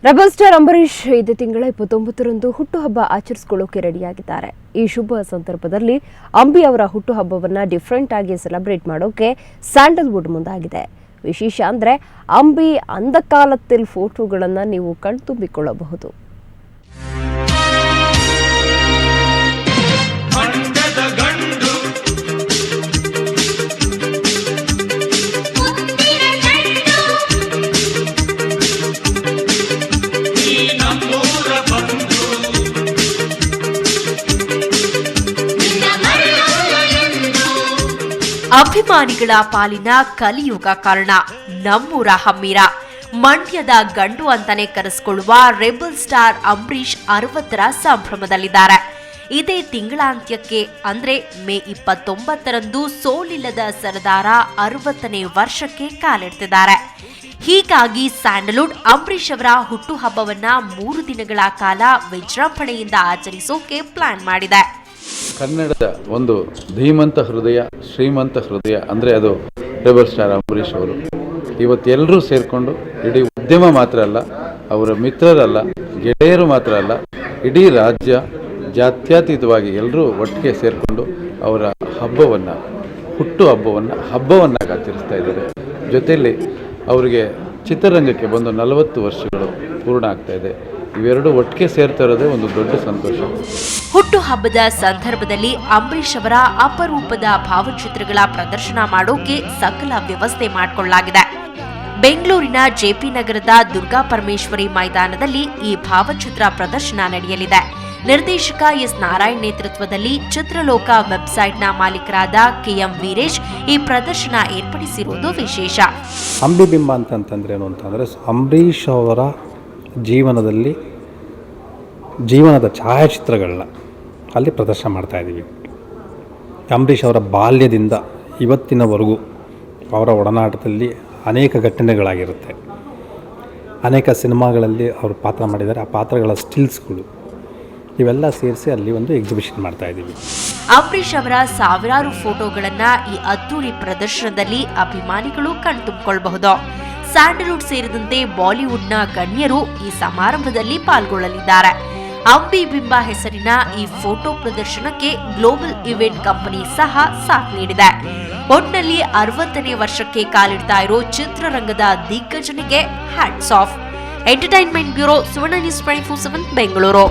Rebel star Ambareesh ಇದೇ ತಿಂಗಳ 29ರಂದು ಹುಟ್ಟುಹಬ್ಬ ಆಚರಿಸಿಕೊಳ್ಳೋಕೆ ರೆಡಿಯಾಗಿದ್ದಾರೆ. ಈ ಶುಭ ಸಂದರ್ಭದಲ್ಲಿ ಅಂಬಿ ಅವರ ಹುಟ್ಟುಹಬ್ಬವನ್ನ ಡಿಫರೆಂಟ್ ಆಗಿ ಸೆಲೆಬ್ರೇಟ್ ಮಾಡೋಕೆ ಸ್ಯಾಂಡಲ್ವುಡ್ ಮುಂದಾಗಿದೆ. ವಿಶೇಷ ಅಂದ್ರೆ ಅಂಬಿ ಅಂದಕಾಲത്തിൽ ಫೋಟೋಗಳನ್ನ ನೀವು ಕಣ್ತುಂಬಿಕೊಳ್ಳಬಹುದು. ಅಭಿಮಾನಿಗಳ ಪಾಲಿನ ಕಲಿಯುಗ ಕಾರಣ ನಮ್ಮೂರ ಹಮ್ಮೀರ ಮಂಡ್ಯದ ಗಂಡು ಅಂತಾನೆ ಕರೆಸಿಕೊಳ್ಳುವ ರೆಬಲ್ ಸ್ಟಾರ್ ಅಂಬರೀಶ್ 60ರ ಸಂಭ್ರಮದಲ್ಲಿದ್ದಾರೆ. ಇದೇ ತಿಂಗಳಾಂತ್ಯಕ್ಕೆ ಅಂದ್ರೆ ಮೇ 29ರಂದು ಸೋಲಿಲ್ಲದ ಸರದಾರ 60ನೇ ವರ್ಷಕ್ಕೆ ಕಾಲಿಡ್ತಿದ್ದಾರೆ. ಹೀಗಾಗಿ ಸ್ಯಾಂಡಲ್ವುಡ್ ಅಂಬರೀಶ್ ಅವರ ಹುಟ್ಟುಹಬ್ಬವನ್ನ 3 ದಿನಗಳ ಕಾಲ ವಿಜೃಂಭಣೆಯಿಂದ ಆಚರಿಸೋಕೆ ಪ್ಲಾನ್ ಮಾಡಿದೆ. ಕನ್ನಡದ ಒಂದು ಧೀಮಂತ ಹೃದಯ, ಶ್ರೀಮಂತ ಹೃದಯ ಅಂದರೆ ಅದು ರೆಬಲ್ ಸ್ಟಾರ್ ಅಂಬರೀಶ್ ಅವರು. ಇವತ್ತೆಲ್ಲರೂ ಸೇರಿಕೊಂಡು ಇಡೀ ಉದ್ಯಮ ಮಾತ್ರ ಅಲ್ಲ, ಅವರ ಮಿತ್ರರಲ್ಲ, ಗೆಳೆಯರು ಮಾತ್ರ ಅಲ್ಲ, ಇಡೀ ರಾಜ್ಯ ಜಾತ್ಯತೀತವಾಗಿ ಎಲ್ಲರೂ ಒಟ್ಟಿಗೆ ಸೇರಿಕೊಂಡು ಅವರ ಹಬ್ಬವನ್ನು, ಹುಟ್ಟು ಹಬ್ಬವನ್ನು ಆಚರಿಸ್ತಾ ಇದ್ದಾರೆ. ಜೊತೆಯಲ್ಲಿ ಅವರಿಗೆ ಚಿತ್ರರಂಗಕ್ಕೆ ಬಂದು 40 ವರ್ಷಗಳು ಪೂರ್ಣ ಆಗ್ತಾ ಇದೆ. ಇವೆರಡು ಒಟ್ಟಿಗೆ ಸೇರ್ತಾ ಇರೋದೇ ಒಂದು ದೊಡ್ಡ ಸಂತೋಷ. ಹುಟ್ಟುಹಬ್ಬದ ಸಂದರ್ಭದಲ್ಲಿ ಅಂಬರೀಶ್ ಅವರ ಅಪರೂಪದ ಭಾವಚಿತ್ರಗಳ ಪ್ರದರ್ಶನ ಮಾಡೋಕೆ ಸಕಲ ವ್ಯವಸ್ಥೆ ಮಾಡಿಕೊಳ್ಳಲಾಗಿದೆ. ಬೆಂಗಳೂರಿನ ಜೆಪಿ ನಗರದ ದುರ್ಗಾ ಪರಮೇಶ್ವರಿ ಮೈದಾನದಲ್ಲಿ ಈ ಭಾವಚಿತ್ರ ಪ್ರದರ್ಶನ ನಡೆಯಲಿದೆ. ನಿರ್ದೇಶಕ ಎಸ್ ನಾರಾಯಣ್ ನೇತೃತ್ವದಲ್ಲಿ ಚಿತ್ರಲೋಕ ವೆಬ್ಸೈಟ್ನ ಮಾಲೀಕರಾದ ಕೆಎಂ ವೀರೇಶ್ ಈ ಪ್ರದರ್ಶನ ಏರ್ಪಡಿಸಿರುವುದು ವಿಶೇಷ. ಅಂಬಿಬಿಂಬ ಅಂತಂದ್ರೆ ಏನು ಅಂತಂದರೆ ಅಂಬರೀಶ್ ಅವರ ಜೀವನದ ಛಾಯಾಚಿತ್ರಗಳನ್ನ ಅಲ್ಲಿ ಪ್ರದರ್ಶನ ಮಾಡ್ತಾಯಿದ್ದೀವಿ. ಅಂಬರೀಶ್ ಅವರ ಬಾಲ್ಯದಿಂದ ಇವತ್ತಿನವರೆಗೂ ಅವರ ಒಡನಾಟದಲ್ಲಿ ಅನೇಕ ಘಟನೆಗಳಾಗಿರುತ್ತೆ. ಅನೇಕ ಸಿನಿಮಾಗಳಲ್ಲಿ ಅವರು ಪಾತ್ರ ಮಾಡಿದ್ದಾರೆ. ಆ ಪಾತ್ರಗಳ ಸ್ಟಿಲ್ಸ್ಗಳು ಇವೆಲ್ಲ ಸೇರಿಸಿ ಅಲ್ಲಿ ಒಂದು ಎಕ್ಸಿಬಿಷನ್ ಮಾಡ್ತಾಯಿದ್ದೀವಿ. ಅಂಬರೀಶ್ ಅವರ ಸಾವಿರಾರು ಫೋಟೋಗಳನ್ನ ಈ ಅದ್ದೂರಿ ಪ್ರದರ್ಶನದಲ್ಲಿ ಅಭಿಮಾನಿಗಳು ಕಣ್ತುಂಬಿಕೊಳ್ಳಬಹುದು. ಸ್ಯಾಂಡಲ್ವುಡ್ ಸೇರಿದಂತೆ ಬಾಲಿವುಡ್ನ ಗಣ್ಯರು ಈ ಸಮಾರಂಭದಲ್ಲಿ ಪಾಲ್ಗೊಳ್ಳಲಿದ್ದಾರೆ. ಅಂಬಿ ಬಿಂಬ ಹೆಸರಿನ ಈ ಫೋಟೋ ಪ್ರದರ್ಶನಕ್ಕೆ ಗ್ಲೋಬಲ್ ಇವೆಂಟ್ ಕಂಪನಿ ಸಹ ಸಾಥ್ ನೀಡಿದೆ. ಒಟ್ನಲ್ಲಿ 60ನೇ ವರ್ಷಕ್ಕೆ ಕಾಲಿಡ್ತಾ ಇರೋ ಚಿತ್ರರಂಗದ ದಿಗ್ಗಜನಿಗೆ ಹ್ಯಾಟ್ಸ್ ಆಫ್. ಎಂಟರ್ಟೈನ್ಮೆಂಟ್ ಬ್ಯೂರೋ, ಸುವರ್ಣ ನ್ಯೂಸ್ 24/7 ಬೆಂಗಳೂರು.